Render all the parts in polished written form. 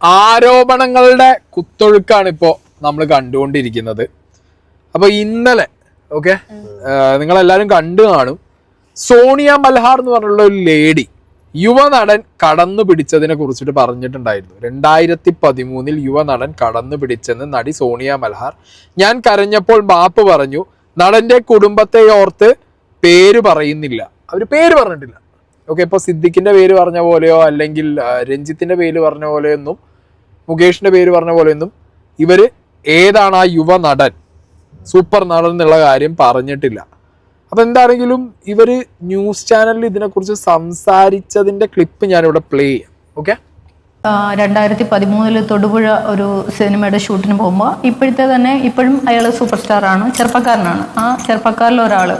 ആരോപണങ്ങളുടെ കുത്തൊഴുക്കാണ് ഇപ്പോൾ നമ്മൾ കണ്ടുകൊണ്ടിരിക്കുന്നത്. അപ്പൊ ഇന്നലെ നിങ്ങളെല്ലാരും കണ്ടു കാണും, സോണിയ മൽഹാർ എന്ന് പറഞ്ഞുള്ള ഒരു ലേഡി യുവനടൻ കടന്നു പിടിച്ചതിനെ കുറിച്ചിട്ട് പറഞ്ഞിട്ടുണ്ടായിരുന്നു. 2013 യുവനടൻ കടന്നു പിടിച്ചെന്ന് നടി സോണിയ മൽഹാർ. ഞാൻ കരഞ്ഞപ്പോൾ മാപ്പ് പറഞ്ഞു, നടന്റെ കുടുംബത്തെ ഓർത്ത് പേര് പറയുന്നില്ല. അവര് പേര് പറഞ്ഞിട്ടില്ല. ഇപ്പൊ സിദ്ദിഖിന്റെ പേര് പറഞ്ഞ പോലെയോ അല്ലെങ്കിൽ രഞ്ജിത്തിന്റെ പേര് പറഞ്ഞ പോലെയൊന്നും മുകേഷിന്റെ പേര് പറഞ്ഞ പോലെയൊന്നും ഇവര് ഏതാണ് ആ യുവ നടൻ, സൂപ്പർ നടൻ എന്നുള്ള കാര്യം പറഞ്ഞിട്ടില്ല. അപ്പൊ എന്താണെങ്കിലും ഇവര് ന്യൂസ് ചാനലിൽ ഇതിനെക്കുറിച്ച് സംസാരിച്ചതിന്റെ ക്ലിപ്പ് ഞാനിവിടെ പ്ലേ ചെയ്യാം. 2013 തൊടുപുഴ ഒരു സിനിമയുടെ ഷൂട്ടിന് പോകുമ്പോൾ ഇപ്പോഴും അയാൾ സൂപ്പർ സ്റ്റാറാണ്, ചെറുപ്പക്കാരനാണ്. ആ ചെറുപ്പക്കാരിൽ ഒരാൾ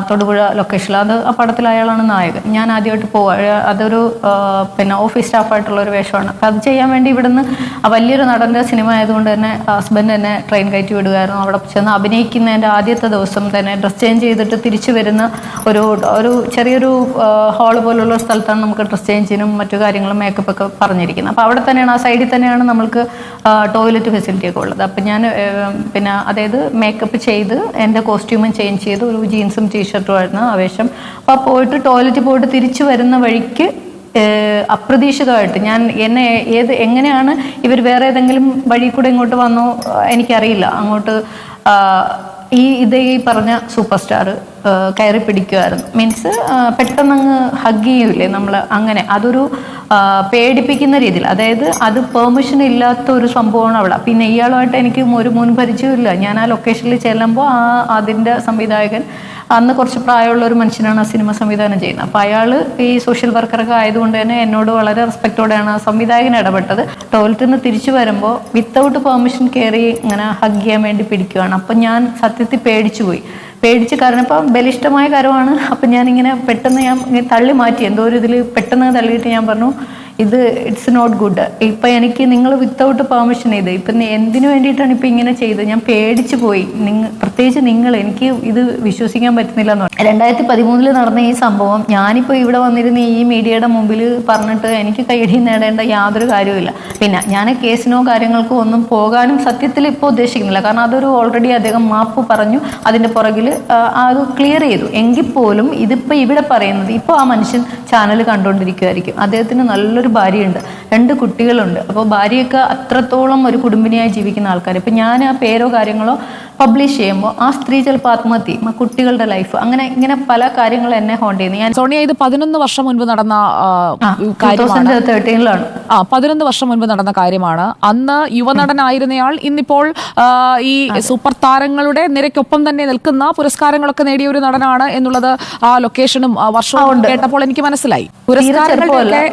തൊടുപുഴ ലൊക്കേഷനിൽ, അത് ആ പടത്തിൽ അയാളാണ് നായകൻ. ഞാൻ ആദ്യമായിട്ട് പോവുക, അതൊരു ഓഫീസ് സ്റ്റാഫായിട്ടുള്ള ഒരു വേഷമാണ്. അപ്പം അത് ചെയ്യാൻ വേണ്ടി ഇവിടുന്ന് വലിയൊരു നടൻ്റെ സിനിമ ആയതുകൊണ്ട് തന്നെ ഹസ്ബൻഡ് എന്നെ ട്രെയിൻ കയറ്റി വിടുകയായിരുന്നു. അവിടെ ചെന്ന് അഭിനയിക്കുന്നതിൻ്റെ ആദ്യത്തെ ദിവസം തന്നെ ഡ്രസ് ചേഞ്ച് ചെയ്തിട്ട് തിരിച്ചു വരുന്ന ഒരു ചെറിയൊരു ഹാള് പോലുള്ള സ്ഥലത്താണ് നമുക്ക് ഡ്രസ് ചേഞ്ചിനും മറ്റു കാര്യങ്ങളും മേക്കപ്പ് ഒക്കെ പറഞ്ഞിരിക്കുന്നത്. അപ്പോൾ അവിടെ തന്നെയാണ്, ആ സൈഡിൽ തന്നെയാണ് നമ്മൾക്ക് ടോയ്ലറ്റ് ഫെസിലിറ്റി ഒക്കെ ഉള്ളത്. അപ്പം ഞാൻ അതായത് മേക്കപ്പ് ചെയ്ത് എൻ്റെ കോസ്റ്റ്യൂമും ചേഞ്ച് ചെയ്ത് ഒരു ജീൻസും ടീഷർട്ടും ആയിരുന്നു ആവേശം. അപ്പോൾ പോയിട്ട് ടോയ്ലറ്റിൽ പോയിട്ട് തിരിച്ചു വരുന്ന വഴിക്ക് അപ്രതീക്ഷിതമായിട്ട് എങ്ങനെയാണ് ഇവർ വേറെ ഏതെങ്കിലും വഴി കൂടെ ഇങ്ങോട്ട് വന്നോ എനിക്കറിയില്ല, അങ്ങോട്ട് ഈ പറഞ്ഞ സൂപ്പർ സ്റ്റാർ കയറി പിടിക്കുമായിരുന്നു. മീൻസ് പെട്ടെന്നങ്ങ് ഹഗ് ചെയ്യൂലേ നമ്മൾ, അങ്ങനെ അതൊരു പേടിപ്പിക്കുന്ന രീതിയിൽ, അതായത് അത് പെർമിഷൻ ഇല്ലാത്ത ഒരു സംഭവമാണ് അവിടെ. പിന്നെ ഇയാളുമായിട്ട് എനിക്ക് ഒരു മുൻപരിചയമില്ല. ഞാൻ ആ ലൊക്കേഷനിൽ ചെല്ലുമ്പോൾ അതിൻ്റെ സംവിധായകൻ അന്ന് കുറച്ച് പ്രായമുള്ള ഒരു മനുഷ്യനാണ് ആ സിനിമ സംവിധാനം ചെയ്യുന്നത്. അപ്പോൾ അയാൾ ഈ സോഷ്യൽ വർക്കറൊക്കെ ആയതുകൊണ്ട് തന്നെ എന്നോട് വളരെ റെസ്പെക്റ്റോടെയാണ് ആ സംവിധായകൻ ഇടപെട്ടത്. ടോയ്ലറ്റിൽ നിന്ന് തിരിച്ചു വരുമ്പോൾ വിത്തൗട്ട് പെർമിഷൻ കയറി ഇങ്ങനെ ഹഗ് ചെയ്യാൻ വേണ്ടി പിടിക്കുകയാണ്. അപ്പം ഞാൻ സത്യത്തിൽ പേടിച്ച് കാരണം ഇപ്പം ബലിഷ്ടമായ കാര്യമാണ്. അപ്പം ഞാനിങ്ങനെ പെട്ടെന്ന് ഞാൻ തള്ളി മാറ്റി, എന്തോ ഒരു ഇതിൽ പെട്ടെന്ന് തള്ളിയിട്ട് ഞാൻ പറഞ്ഞു, ഇത് ഇറ്റ്സ് നോട്ട് ഗുഡ്. ഇപ്പം എനിക്ക് നിങ്ങൾ വിത്തൗട്ട് പെർമിഷൻ ചെയ്ത് ഇപ്പം എന്തിനു വേണ്ടിയിട്ടാണ് ഇപ്പം ഇങ്ങനെ ചെയ്തത്? ഞാൻ പേടിച്ചു പോയി. പ്രത്യേകിച്ച് എനിക്ക് ഇത് വിശ്വസിക്കാൻ പറ്റുന്നില്ല എന്ന് പറഞ്ഞു. 2013 നടന്ന ഈ സംഭവം ഞാനിപ്പോൾ ഇവിടെ വന്നിരുന്ന് ഈ മീഡിയയുടെ മുമ്പിൽ പറഞ്ഞിട്ട് എനിക്ക് കൈയടി നേടേണ്ട യാതൊരു കാര്യവുമില്ല. പിന്നെ ഞാൻ കേസിനോ കാര്യങ്ങൾക്കോ ഒന്നും പോകാനും സത്യത്തിൽ ഇപ്പോൾ ഉദ്ദേശിക്കുന്നില്ല. കാരണം അതൊരു ഓൾറെഡി അദ്ദേഹം മാപ്പ് പറഞ്ഞു, അതിൻ്റെ പുറകിൽ അത് ക്ലിയർ ചെയ്തു. എങ്കിൽ പോലും ഇതിപ്പോൾ ഇവിടെ പറയുന്നത്, ഇപ്പോൾ ആ മനുഷ്യൻ ചാനൽ കണ്ടുകൊണ്ടിരിക്കുമായിരിക്കും. അദ്ദേഹത്തിന് നല്ലൊരു ഭാര്യയുണ്ട്, 2 കുട്ടികളുണ്ട്. അപ്പോൾ ഭാര്യയൊക്കെ അത്രത്തോളം ഒരു കുടുംബിനിയായി ജീവിക്കുന്ന ആൾക്കാർ. ഇപ്പം ഞാൻ ആ പേരോ കാര്യങ്ങളോ പബ്ലിഷ് ചെയ്യുമ്പോൾ ആ സ്ത്രീ ചിലപ്പോൾ ആത്മഹത്യ, കുട്ടികളുടെ ലൈഫ്, ഇങ്ങനെ പല കാര്യങ്ങൾ എന്നെ ഹോണ്ട് ചെയ്യുന്നു. ഞാൻ സോണിയ, ഇത് 11 വർഷം മുൻപ് നടന്ന 2013 11 വർഷം മുൻപ് നടന്ന കാര്യമാണ്. അന്ന് യുവനടനായിരുന്നയാൾ ഇന്നിപ്പോൾ ഈ സൂപ്പർ താരങ്ങളുടെ നിരക്കൊപ്പം തന്നെ നിൽക്കുന്ന പുരസ്കാരങ്ങളൊക്കെ നേടിയ ഒരു നടനാണ് എന്നുള്ളത് ആ ലൊക്കേഷനും വർഷവും കേട്ടപ്പോൾ എനിക്ക് മനസ്സിലായി. പുരസ്കാരങ്ങളുടെ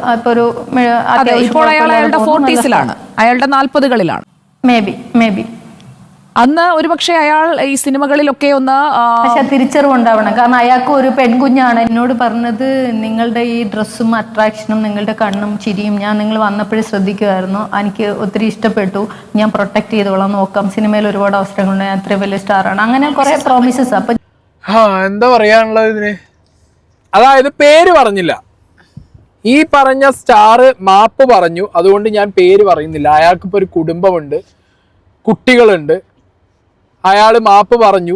ഇപ്പോൾ അയാൾ അയാളുടെ 40s-ലാണ്, അയാളുടെ 40-കളിലാണ് മേ ബി. അന്ന് ഒരുപക്ഷെ അയാൾ ഈ സിനിമകളിലൊക്കെ ഒന്ന് പക്ഷെ തിരിച്ചറിവുണ്ടാവണം. കാരണം അയാൾക്ക് ഒരു പെൺകുഞ്ഞാണ്. എന്നോട് പറഞ്ഞത്, നിങ്ങളുടെ ഈ ഡ്രസ്സും അട്രാക്ഷനും നിങ്ങളുടെ കണ്ണും ചിരിയും ഞാൻ നിങ്ങൾ വന്നപ്പോഴേ ശ്രദ്ധിക്കുമായിരുന്നു, എനിക്ക് ഒത്തിരി ഇഷ്ടപ്പെട്ടു, ഞാൻ പ്രൊട്ടക്ട് ചെയ്തോളാം, നോക്കാം, സിനിമയിൽ ഒരുപാട് അവസരങ്ങളുണ്ട്, ഞാൻ അത്ര വലിയ സ്റ്റാറാണ്, അങ്ങനെ കുറെ പ്രോമിസസ്. അപ്പൊ എന്താ പറയാനുള്ളത് ഇതിന്? അതായത് പേര് പറഞ്ഞില്ല. ഈ പറഞ്ഞ സ്റ്റാർ മാപ്പ് പറഞ്ഞു, അതുകൊണ്ട് ഞാൻ പേര് പറയുന്നില്ല. അയാൾക്കിപ്പോൾ ഒരു കുടുംബമുണ്ട്, കുട്ടികളുണ്ട്, അയാൾ മാപ്പ് പറഞ്ഞു.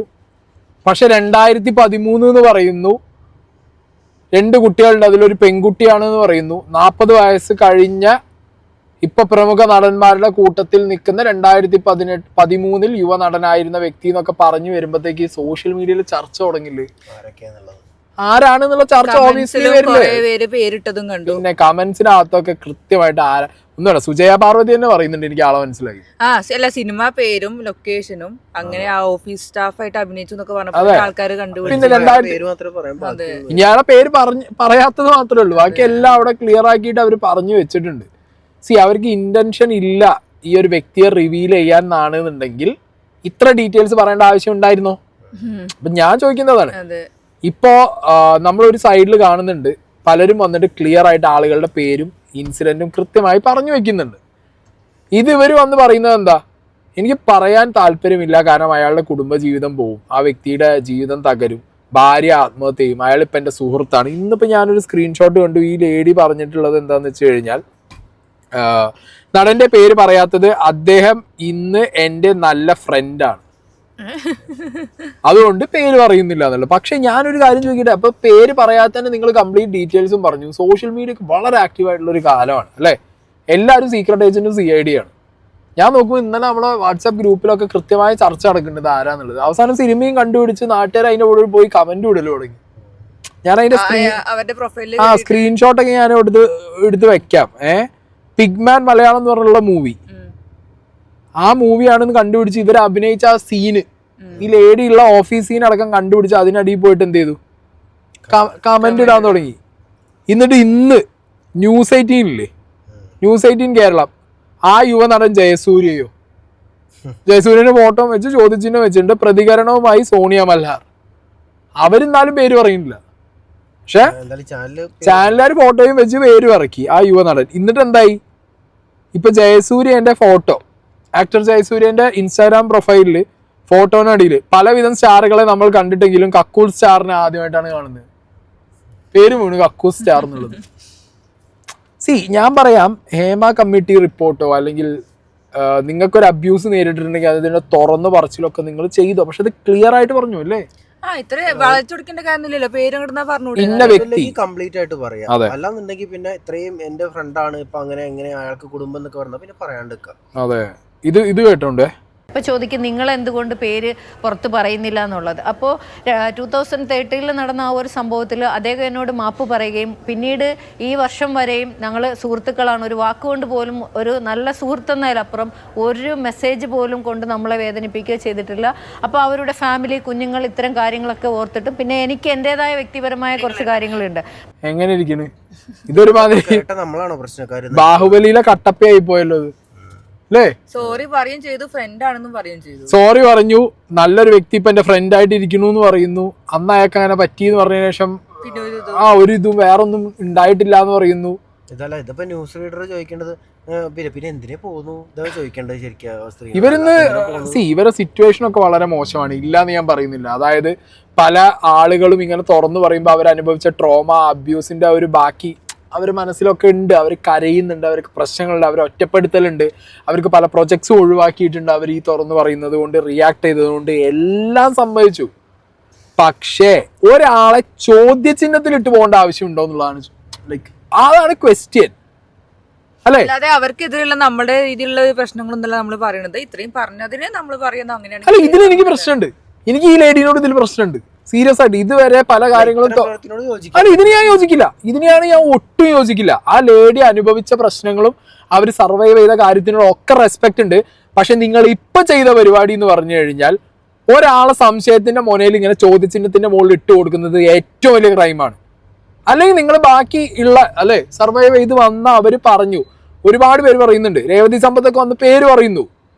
പക്ഷെ 2013 എന്ന് പറയുന്നു, 2 കുട്ടികളുണ്ട്, അതിലൊരു പെൺകുട്ടിയാണെന്ന് പറയുന്നു. 40 വയസ്സ് കഴിഞ്ഞ ഇപ്പൊ പ്രമുഖ നടന്മാരുടെ കൂട്ടത്തിൽ നിൽക്കുന്ന 2013 യുവ നടനായിരുന്ന വ്യക്തി എന്നൊക്കെ പറഞ്ഞു വരുമ്പോഴത്തേക്ക് സോഷ്യൽ മീഡിയയിൽ ചർച്ച തുടങ്ങില്ലേ, ആരാണെന്നുള്ള ചർച്ച ഓബിയസ്ലി പേരിട്ടതും കണ്ടു. പിന്നെ കമന്റ്സിനകത്തൊക്കെ കൃത്യമായിട്ട് ഒന്നുമല്ല, സുജയ പാർവതി തന്നെ പറയുന്നുണ്ട്, എനിക്ക് ആളെ മനസ്സിലായി. അല്ല, സിനിമ പേരും ലൊക്കേഷനും അങ്ങനെ ആ ഓഫീസ് സ്റ്റാഫായിട്ട് അഭിനയിച്ചു എന്നൊക്കെ പറഞ്ഞപ്പോൾ ആൾക്കാർ കണ്ടുപിടിച്ചു. ഇയാളെ പേര് പറയാത്തത് മാത്രമേ ഉള്ളൂ, ബാക്കി എല്ലാം അവിടെ ക്ലിയർ ആക്കിയിട്ട് അവർ പറഞ്ഞു വെച്ചിട്ടുണ്ട്. അവർക്ക് ഇന്റൻഷൻ ഇല്ല ഈ ഒരു വ്യക്തിയെ റിവീൽ ചെയ്യാന്നാണെന്നുണ്ടെങ്കിൽ ഇത്ര ഡീറ്റെയിൽസ് പറയേണ്ട ആവശ്യം ഉണ്ടായിരുന്നോ? അപ്പൊ ഞാൻ ചോദിക്കുന്നതാണ്. ഇപ്പോ നമ്മളൊരു സൈഡിൽ കാണുന്നുണ്ട്, പലരും വന്നിട്ട് ക്ലിയർ ആയിട്ട് ആളുകളുടെ പേരും ഇൻസിഡന്റും കൃത്യമായി പറഞ്ഞു വെക്കുന്നുണ്ട്. ഇത് ഇവർ വന്ന് പറയുന്നത് എന്താ, എനിക്ക് പറയാൻ താല്പര്യമില്ല, കാരണം അയാളുടെ കുടുംബജീവിതം പോവും, ആ വ്യക്തിയുടെ ജീവിതം തകരും, ഭാര്യ ആത്മഹത്യ ചെയ്യും, അയാളിപ്പോൾ എൻ്റെ സുഹൃത്താണ്. ഇന്നിപ്പോൾ ഞാനൊരു സ്ക്രീൻഷോട്ട് കണ്ടു. ഈ ലേഡി പറഞ്ഞിട്ടുള്ളത് എന്താണെന്ന് വെച്ച് കഴിഞ്ഞാൽ, നടന്റെ പേര് പറയാത്തത് അദ്ദേഹം ഇന്ന് എൻ്റെ നല്ല ഫ്രണ്ടാണ്, അതുകൊണ്ട് പേര് പറയുന്നില്ല എന്നുള്ളത്. പക്ഷെ ഞാനൊരു കാര്യം ചോദിക്കട്ടെ, അപ്പൊ പേര് പറയാത്തന്നെ നിങ്ങൾ കംപ്ലീറ്റ് ഡീറ്റെയിൽസും പറഞ്ഞു. സോഷ്യൽ മീഡിയ വളരെ ആക്റ്റീവ് ആയിട്ടുള്ള ഒരു കാലമാണ് അല്ലെ. എല്ലാവരും സീക്രട്ട് ഏജന്റും CID ആണ്. ഞാൻ നോക്കുമ്പോൾ ഇന്നലെ നമ്മളെ വാട്സാപ്പ് ഗ്രൂപ്പിലൊക്കെ കൃത്യമായ ചർച്ച നടക്കുന്നുണ്ട് ആരാന്നുള്ളത്. അവസാനം സിനിമയും കണ്ടുപിടിച്ച് നാട്ടുകാർ അതിന്റെ കൂടെ പോയി കമന്റ് ഇടല് തുടങ്ങി. ഞാൻ അതിന്റെ സ്ക്രീൻഷോട്ടൊക്കെ ഞാൻ എടുത്ത് വെക്കാം. പിഗ്മാൻ മലയാളം എന്ന് പറഞ്ഞുള്ള മൂവി, ആ മൂവിയാണെന്ന് കണ്ടുപിടിച്ച് ഇവർ അഭിനയിച്ച ആ സീന്, ഈ ലേഡി ഉള്ള ഓഫീസ് സീൻ അടക്കം കണ്ടുപിടിച്ച് അതിനടിയിൽ പോയിട്ട് എന്ത് ചെയ്തു, കമന്റ് ഇടാൻ തുടങ്ങി. എന്നിട്ട് ഇന്ന് ന്യൂസ് 18 ന്യൂസ് 18 കേരളം ആ യുവനടൻ ജയസൂര്യന്റെ ഫോട്ടോ വെച്ച് ചോദ്യചിഹ്നം വെച്ചിട്ടുണ്ട്, പ്രതികരണവുമായി സോണിയ മൽഹാർ. അവരെന്നാലും പേര് പറയുന്നില്ല, പക്ഷെ ചാനലുകാർ ഫോട്ടോയും വെച്ച് പേര് ഇറക്കി ആ യുവനടൻ. എന്നിട്ട് എന്തായി, ഇപ്പൊ ജയസൂര്യന്റെ ഫോട്ടോ, ആക്ടർ ജയസൂര്യന്റെ ഇൻസ്റ്റാഗ്രാം പ്രൊഫൈലിൽ ഫോട്ടോനടിയിൽ പലവിധം സ്റ്റാറുകളെ നമ്മൾ കണ്ടിട്ടെങ്കിലും കക്കൂസ് സ്റ്റാറിനെ ആദ്യമായിട്ടാണ് കാണുന്നത്. പേര് വീണു കക്കൂസ് സ്റ്റാർ എന്നുള്ളത്. ഞാൻ പറയാം, ഹേമ കമ്മിറ്റി റിപ്പോർട്ടോ അല്ലെങ്കിൽ നിങ്ങൾക്കൊരു അബ്യൂസ് നേരിട്ടിട്ടുണ്ടെങ്കിൽ അതിന്റെ തുറന്നു പറച്ചിലൊക്കെ നിങ്ങൾ ചെയ്തോ, പക്ഷെ അത് ക്ലിയർ ആയിട്ട് പറഞ്ഞു അല്ലേ. ഇന്ന വ്യക്തി കംപ്ലീറ്റ് ആയിട്ട് പറയാം, അല്ലാന്നുണ്ടെങ്കിൽ പിന്നെ ഇത്രയും എന്റെ ഫ്രണ്ടാണ് ഇപ്പൊ അങ്ങനെ എങ്ങനെ അയാൾക്ക് കുടുംബം എന്നൊക്കെ പറഞ്ഞാൽ പിന്നെ പറയാണ്ടിരിക്കാം. അതെ, ഇത് കേട്ടോണ്ടേ ഇപ്പോൾ ചോദിക്കും നിങ്ങൾ എന്തുകൊണ്ട് പേര് പുറത്ത് പറയുന്നില്ല എന്നുള്ളത്. അപ്പോൾ 2013 നടന്ന ആ ഒരു സംഭവത്തിൽ അദ്ദേഹം എന്നോട് മാപ്പ് പറയുകയും പിന്നീട് ഈ വർഷം വരെയും ഞങ്ങൾ സുഹൃത്തുക്കളാണ്, ഒരു വാക്കുകൊണ്ട് പോലും, ഒരു നല്ല സുഹൃത്തെന്നതിലപ്പുറം ഒരു മെസ്സേജ് പോലും കൊണ്ട് നമ്മളെ വേദനിപ്പിക്കുകയോ ചെയ്തിട്ടില്ല. അപ്പോൾ അവരുടെ ഫാമിലി, കുഞ്ഞുങ്ങൾ, ഇത്തരം കാര്യങ്ങളൊക്കെ ഓർത്തിട്ടും പിന്നെ എനിക്ക് എൻ്റെതായ വ്യക്തിപരമായ കുറച്ച് കാര്യങ്ങളുണ്ട്. എങ്ങനെ ഇരിക്കുന്നു, ഇതൊരു നമ്മളാണോ പ്രശ്നക്കാർ? ബാഹുബലിയിലെ കട്ടപ്പയായി പോയല്ലോ സോറി പറയും ചെയ്തു, ഫ്രണ്ട് ആണെന്നും പറയും ചെയ്തു. സോറി പറഞ്ഞു, നല്ലൊരു വ്യക്തി ഇപ്പൊ എന്റെ ഫ്രണ്ട് ആയിട്ട് ഇരിക്കുന്നു എന്ന് പറയുന്നു. അന്ന് അയാൾക്ക് അങ്ങനെ പറ്റിയെന്ന് പറഞ്ഞ ശേഷം ഒരു ഇതും വേറൊന്നും ഉണ്ടായിട്ടില്ല എന്ന് പറയുന്നു. ഇതല്ല, ഇതിപ്പോ ന്യൂസ് റീഡർ ചോദിക്കേണ്ടത് പിന്നെ എന്തിനെ പോകുന്നു ഇതാണ് ചോദിക്കേണ്ടത് ശരിക്കും. ഇവരെ സിറ്റുവേഷൻ ഒക്കെ വളരെ മോശമാണ്, ഇല്ലാന്ന് ഞാൻ പറയുന്നില്ല. അതായത് പല ആളുകളും ഇങ്ങനെ തുറന്നു പറയുമ്പോൾ അവരനുഭവിച്ച ട്രോമ, അബ്യൂസിന്റെ ഒരു ബാക്കി അവർ മനസ്സിലൊക്കെ ഉണ്ട്. അവർ കരയുന്നുണ്ട്, അവർക്ക് പ്രശ്നങ്ങളുണ്ട്, അവർ ഒറ്റപ്പെടുത്തലുണ്ട്, അവർക്ക് പല പ്രൊജക്ട്സും ഒഴിവാക്കിയിട്ടുണ്ട് അവർ ഈ തുറന്നു പറയുന്നത് കൊണ്ട്, റിയാക്ട് ചെയ്തതുകൊണ്ട് എല്ലാം സംഭവിച്ചു. പക്ഷേ ഒരാളെ ചോദ്യചിഹ്നത്തിലിട്ട് പോകേണ്ട ആവശ്യമുണ്ടോ എന്നുള്ളതാണ് ലൈക്ക് അതാണ് ക്വസ്റ്റ്യൻ അല്ലേ. അല്ലാതെ അവർക്കെതിരെയുള്ള നമ്മുടെ രീതിയിലുള്ള പ്രശ്നങ്ങളൊന്നല്ല നമ്മൾ പറയണത്. ഇത്രയും പറഞ്ഞതിന് നമ്മൾ പറയുന്നത് അങ്ങനെയാണ്. അല്ല, ഇതിന് എനിക്ക് പ്രശ്നമുണ്ട്, എനിക്ക് ഈ ലേഡിനോട് ഇതിൽ പ്രശ്നമുണ്ട് സീരിയസ് ആയിട്ട്. ഇതുവരെ പല കാര്യങ്ങളും അല്ല, ഇതിന് ഞാൻ യോജിക്കില്ല, ഇതിനെയാണ് ഞാൻ ഒട്ടും യോജിക്കില്ല. ആ ലേഡി അനുഭവിച്ച പ്രശ്നങ്ങളും അവർ സർവൈവ് ചെയ്ത കാര്യത്തിനോട് ഒക്കെ റെസ്പെക്ട് ഉണ്ട്. പക്ഷെ നിങ്ങൾ ഇപ്പൊ ചെയ്ത പരിപാടി എന്ന് പറഞ്ഞു കഴിഞ്ഞാൽ ഒരാളെ സംശയത്തിന്റെ മുനയിൽ ഇങ്ങനെ ചോദ്യചിഹ്നത്തിന്റെ മുകളിൽ ഇട്ട് കൊടുക്കുന്നത് ഏറ്റവും വലിയ ക്രൈമാണ്. അല്ലെങ്കിൽ നിങ്ങൾ ബാക്കി ഉള്ള അല്ലെ സർവൈവ് ചെയ്ത് വന്ന അവര് പറഞ്ഞു, ഒരുപാട് പേര് പറയുന്നുണ്ട്, രേവതി സമ്പത്തൊക്കെ വന്ന് പേര് പറയുന്നു,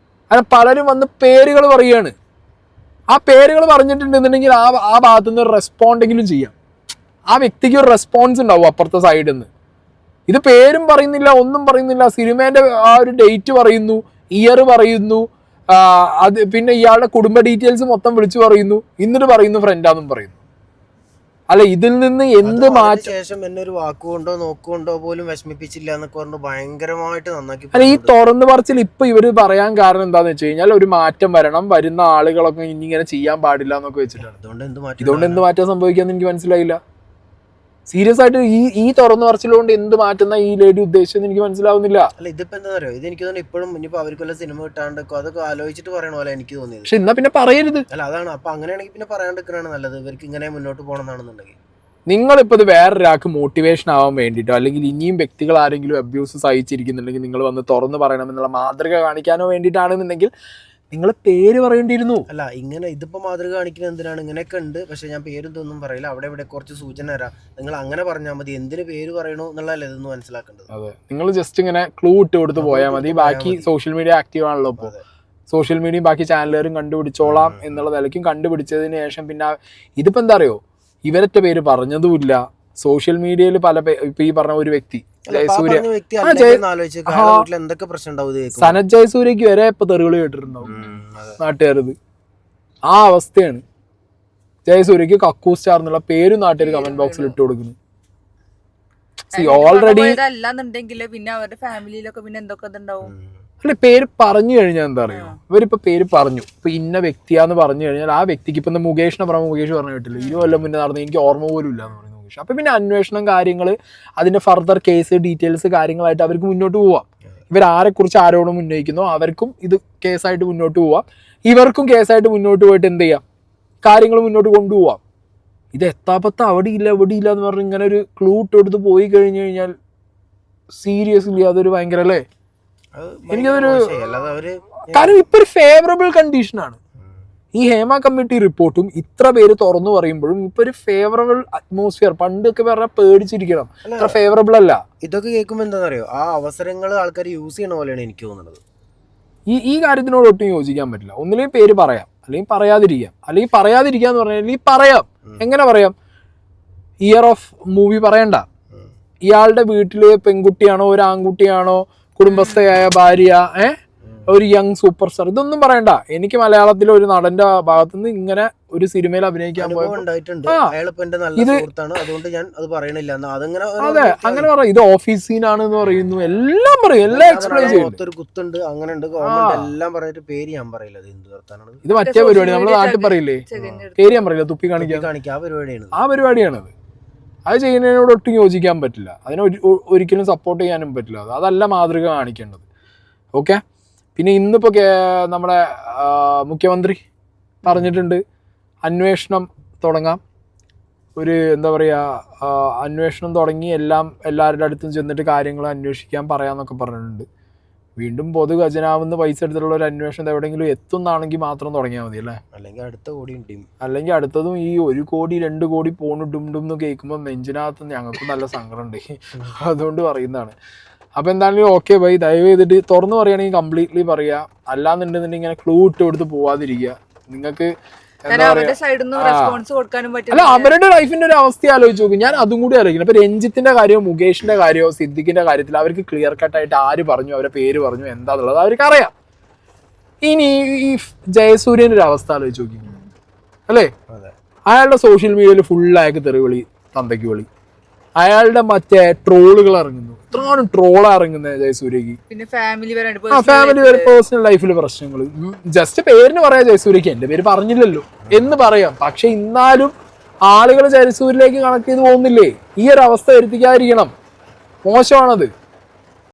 അങ്ങനെ പലരും വന്ന് പേരുകൾ പറയുകയാണ്. ആ പേരുകൾ പറഞ്ഞിട്ടുണ്ടെന്നുണ്ടെങ്കിൽ ആ ഭാഗത്തു നിന്ന് ഒരു റെസ്പോണ്ടെങ്കിലും ചെയ്യാം, ആ വ്യക്തിക്ക് ഒരു റെസ്പോൺസ് ഉണ്ടാവും അപ്പുറത്തെ സൈഡിൽ നിന്ന്. ഇത് പേരും പറയുന്നില്ല, ഒന്നും പറയുന്നില്ല, സിനിമേന്റെ ആ ഒരു ഡേറ്റ് പറയുന്നു, ഇയർ പറയുന്നു, അത് പിന്നെ ഇയാളുടെ കുടുംബ ഡീറ്റെയിൽസ് മൊത്തം വിളിച്ചു പറയുന്നു, എന്നിട്ട് പറയുന്നു ഫ്രണ്ടാന്നും പറയുന്നു. അല്ല, ഇതിൽ നിന്ന് എന്ത് മാറ്റം ശേഷം എന്നെ ഒരു വാക്കുകൊണ്ടോ നോക്കുകൊണ്ടോ പോലും വിഷമിപ്പിച്ചില്ല എന്നൊക്കെ പറഞ്ഞു ഭയങ്കരമായിട്ട് നന്നാക്കി. അല്ല, ഈ തുറന്നു പറച്ചിൽ ഇപ്പൊ ഇവര് പറയാൻ കാരണം എന്താന്ന് വെച്ച് കഴിഞ്ഞാൽ ഒരു മാറ്റം വരണം, വരുന്ന ആളുകളൊക്കെ ഇനി ഇങ്ങനെ ചെയ്യാൻ പാടില്ല എന്നൊക്കെ വെച്ചിട്ടാണ്. ഇതുകൊണ്ട് എന്ത് മാറ്റം സംഭവിക്കാന്ന് എനിക്ക് മനസ്സിലായില്ല. സീരിയസ് ആയിട്ട് ഈ തുറന്നു പറച്ചിലുകൊണ്ട് എന്ത് മാറ്റുന്ന ഈ ലേഡി ഉദ്ദേശിച്ചെന്ന് എനിക്ക് മനസ്സിലാവുന്നില്ല. അല്ല, ഇതിപ്പോ എന്താ പറയുക, ഇത് എനിക്ക് തോന്നുന്നു ഇപ്പോഴും ഇനിയിപ്പോ അവർക്കുള്ള സിനിമ കിട്ടാണ്ടോ അതൊക്കെ ആലോചിച്ചിട്ട് പറയണ പോലെ എനിക്ക് തോന്നിയത്. പക്ഷെ എന്നാ പിന്നെ പറയരുത്. അല്ല, അതാണ്. അപ്പൊ അങ്ങനെയാണെങ്കിൽ പിന്നെ പറയാണ്ടിരിക്കണാണ് നല്ലത്, ഇവർക്ക് ഇങ്ങനെ മുന്നോട്ട് പോകണമെന്നാണെന്നുണ്ടെങ്കിൽ. നിങ്ങളിപ്പോൾ ഇത് വേറൊരാൾക്ക് മോട്ടിവേഷൻ ആവാൻ വേണ്ടിയിട്ടോ അല്ലെങ്കിൽ ഇനിയും വ്യക്തികൾ ആരെങ്കിലും അബ്യൂസ് സഹിച്ചിരിക്കുന്നുണ്ടെങ്കിൽ നിങ്ങൾ വന്ന് തുറന്ന് പറയണമെന്നുള്ള മാതൃക കാണിക്കാനോ വേണ്ടിയിട്ടാണെന്നുണ്ടെങ്കിൽ നിങ്ങൾ പേര് പറയേണ്ടിയിരുന്നു. അല്ല, ഇങ്ങനെ ഇതിപ്പോ മാതൃക കാണിക്കുന്നത് എന്തിനാണ്, ഇങ്ങനെയൊക്കെ ഉണ്ട്, പക്ഷെ ഞാൻ പേരും ഒന്നും പറയില്ല, അവിടെ ഇവിടെ കുറച്ച് സൂചന തരാം, നിങ്ങൾ അങ്ങനെ പറഞ്ഞാൽ മതി, എന്തിന് പേര് പറയണു എന്നുള്ളതല്ല ഇതൊന്ന് മനസ്സിലാക്കേണ്ടത്. അതെ, നിങ്ങൾ ജസ്റ്റ് ഇങ്ങനെ ക്ലൂ ഇട്ട് കൊടുത്ത് പോയാൽ മതി. ബാക്കി സോഷ്യൽ മീഡിയ ആക്റ്റീവ് ആണല്ലോ ഇപ്പോൾ, സോഷ്യൽ മീഡിയയും ബാക്കി ചാനലുകാരും കണ്ടുപിടിച്ചോളാം എന്നുള്ള നിലയ്ക്കും കണ്ടുപിടിച്ചതിന് ശേഷം പിന്നെ ഇതിപ്പോ എന്താ അറിയോ, ഇവരൊറ്റ പേര് പറഞ്ഞതുമില്ല. സോഷ്യൽ മീഡിയയിൽ പല ഇപ്പൊ ഈ പറഞ്ഞ ഒരു വ്യക്തി ജയസൂര്യ, സനത് ജയസൂര്യക്ക് വരെ ഇപ്പൊ തെറികൾ കേട്ടിട്ടുണ്ടാവും നാട്ടുകാരത്. ആ അവസ്ഥയാണ്. ജയസൂര്യക്ക് കക്കൂസ് സ്റ്റാർ എന്നുള്ള പേരും നാട്ടുകാർ കമന്റ് ബോക്സിൽ ഇട്ട് കൊടുക്കുന്നു. ഓൾറെഡി അല്ലാന്നുണ്ടെങ്കിൽ പിന്നെ അവരുടെ ഫാമിലിയിലൊക്കെ പിന്നെ എന്തൊക്കെ ഇതുണ്ടാവും. അല്ലെ പേര് പറഞ്ഞു കഴിഞ്ഞാൽ എന്താ അറിയോ, ഇവരിപ്പോ പേര് പറഞ്ഞു, ഇപ്പൊ ഇന്ന വ്യക്തിയാന്ന് പറഞ്ഞു കഴിഞ്ഞാൽ ആ വ്യക്തിക്ക് ഇപ്പൊ മുകേഷിനെ പറഞ്ഞ മുകേഷ് പറഞ്ഞു കേട്ടില്ല 20 കൊല്ലം മുന്നേ നടന്നു എനിക്ക് ഓർമ്മ പോലും ഇല്ല എന്ന് പറയുന്നത് മുകേഷ്. അപ്പൊ പിന്നെ അന്വേഷണം കാര്യങ്ങൾ അതിന്റെ ഫർദർ കേസ് ഡീറ്റെയിൽസ് കാര്യങ്ങളായിട്ട് അവർക്ക് മുന്നോട്ട് പോവാം. ഇവരാരെക്കുറിച്ച് ആരോടും ഉന്നയിക്കുന്നോ അവർക്കും ഇത് കേസായിട്ട് മുന്നോട്ട് പോവാം, ഇവർക്കും കേസായിട്ട് മുന്നോട്ട് പോയിട്ട് എന്ത് ചെയ്യാം, കാര്യങ്ങൾ മുന്നോട്ട് കൊണ്ടുപോവാം. ഇത് എത്താപ്പത്ത അവിടെ ഇല്ല ഇവിടെ ഇല്ല എന്ന് പറഞ്ഞ് ഇങ്ങനെ ഒരു ക്ലൂ ഇട്ടെടുത്ത് പോയി കഴിഞ്ഞു കഴിഞ്ഞാൽ സീരിയസ്ലി അതൊരു ഭയങ്കര അല്ലേ, എനിക്കതൊരു കാരണം ഇപ്പൊ ഒരു ഫേവറബിൾ കണ്ടീഷനാണ്. ഈ ഹേമ കമ്മിറ്റി റിപ്പോർട്ടും ഇത്ര പേര് തുറന്നു പറയുമ്പോഴും ഇപ്പൊ ഒരു ഫേവറബിൾ അറ്റ്മോസ്ഫിയർ, പണ്ടൊക്കെ പറഞ്ഞാൽ പേടിച്ചിരിക്കണം, അത്ര ഫേവറബിൾ അല്ല. ഇതൊക്കെ കേൾക്കുമ്പോൾ എന്താണെന്നറിയോ, ആ അവസരങ്ങൾ ആൾക്കാർ യൂസ് ചെയ്യണ പോലെയാണ് എനിക്ക് തോന്നുന്നത്. ഈ കാര്യത്തിനോട് ഒട്ടും യോജിക്കാൻ പറ്റില്ല. ഒന്നില്ലെങ്കിൽ പേര് പറയാം, അല്ലെങ്കിൽ പറയാതിരിക്കാം, അല്ലെങ്കിൽ പറയാതിരിക്കാന്ന് പറഞ്ഞാൽ പറയാം. എങ്ങനെ പറയാം? ഇയർ ഓഫ് മൂവി പറയണ്ട, ഇയാളുടെ വീട്ടില് പെൺകുട്ടിയാണോ ഒരു ആൺകുട്ടിയാണോ കുടുംബസ്ഥയായ ഭാര്യ, ഒരു യങ് സൂപ്പർ സ്റ്റാർ, ഇതൊന്നും പറയണ്ട. എനിക്ക് മലയാളത്തിലെ ഒരു നടന്റെ ഭാഗത്തുനിന്ന് ഇങ്ങനെ ഒരു സിനിമയിൽ അഭിനയിക്കാൻ അതെ അങ്ങനെ പറയാം. ഇത് ഓഫീസ് സീനാണ് എന്ന് പറയുന്നു, എല്ലാം പറയും, എല്ലാം എക്സ്പ്ലെയിൻ ചെയ്യും. ഇത് മറ്റേ പരിപാടി നമ്മുടെ നാട്ടിൽ പറയില്ലേ, പേര് ഞാൻ പറയില്ല, തുപ്പി കാണിക്കാൻ, ആ പരിപാടിയാണത്. അത് ചെയ്യുന്നതിനോട് ഒട്ടും യോജിക്കാൻ പറ്റില്ല, അതിനെ ഒരിക്കലും സപ്പോർട്ട് ചെയ്യാനും പറ്റില്ല. അതല്ല മാതൃക കാണിക്കേണ്ടത്. ഓക്കെ. പിന്നെ ഇന്നിപ്പോ നമ്മുടെ മുഖ്യമന്ത്രി പറഞ്ഞിട്ടുണ്ട് അന്വേഷണം തുടങ്ങാം, ഒരു എന്താ പറയുക അന്വേഷണം തുടങ്ങി എല്ലാവരുടെ അടുത്തും ചെന്നിട്ട് കാര്യങ്ങൾ അന്വേഷിക്കാൻ പറയാമെന്നൊക്കെ പറഞ്ഞിട്ടുണ്ട്. വീണ്ടും പൊതു ഖജനാവിന്ന് പൈസ എടുത്തിട്ടുള്ള ഒരു അന്വേഷണം എവിടെയെങ്കിലും എത്തുന്നാണെങ്കിൽ മാത്രം തുടങ്ങിയാൽ മതി അല്ലേ, അല്ലെങ്കിൽ അടുത്തതും ഈ 1 കോടി 2 കോടി പോണു ഡും എന്ന് കേൾക്കുമ്പോൾ നെഞ്ചിനകത്ത് ഞങ്ങൾക്ക് നല്ല സങ്കടമുണ്ട്, അതുകൊണ്ട് പറയുന്നതാണ്. അപ്പൊ എന്തായാലും ഓക്കെ ബൈ, ദയവ് ചെയ്തിട്ട് തുറന്നു പറയുകയാണെങ്കിൽ കംപ്ലീറ്റ്ലി പറയുക, അല്ലാന്നുണ്ടെന്നുണ്ടെങ്കിൽ ഇങ്ങനെ ക്ലൂ ഇട്ട് കൊടുത്ത് പോവാതിരിക്കുക. നിങ്ങൾക്ക് അല്ല അവരുടെ ലൈഫിന്റെ ഒരു അവസ്ഥ ആലോചിച്ച് നോക്കും. ഞാൻ അതും കൂടി ആലോചിക്കണം. ഇപ്പൊ രഞ്ജിത്തിന്റെ കാര്യമോ മുകേഷിന്റെ കാര്യമോ സിദ്ദിഖിന്റെ കാര്യത്തിൽ അവർക്ക് ക്ലിയർ കട്ടായിട്ട് ആര് പറഞ്ഞു, അവരുടെ പേര് പറഞ്ഞു, എന്താന്നുള്ളത് അവർക്ക് അറിയാം. ഇനി ഈ ജയസൂര്യന്റെ ഒരു അവസ്ഥ ആലോചിച്ച് നോക്കി അല്ലേ, അയാളുടെ സോഷ്യൽ മീഡിയയിൽ ഫുൾ അയാൾക്ക് തെറിവിളി, തന്തയ്ക്ക് വിളി, അയാളുടെ മറ്റേ ട്രോളുകൾ ഇറങ്ങുന്നു, ഇത്രയും ട്രോളാ ഇറങ്ങുന്നത് ജയസൂര്യക്ക്. പിന്നെ ഫാമിലി വരെ പേഴ്സണൽ ലൈഫിൽ പ്രശ്നങ്ങൾ. ജസ്റ്റ് പേരിന് പറയാം ജയസൂര്യക്ക്, എന്റെ പേര് പറഞ്ഞില്ലല്ലോ എന്ന് പറയാം. പക്ഷെ എന്നാലും ആളുകൾ ജയസൂര്യയിലേക്ക് കണക്ട് ചെയ്ത് പോകുന്നില്ലേ, ഈ ഒരു അവസ്ഥ വരുത്തിക്കാതിരിക്കണം, മോശമാണത്.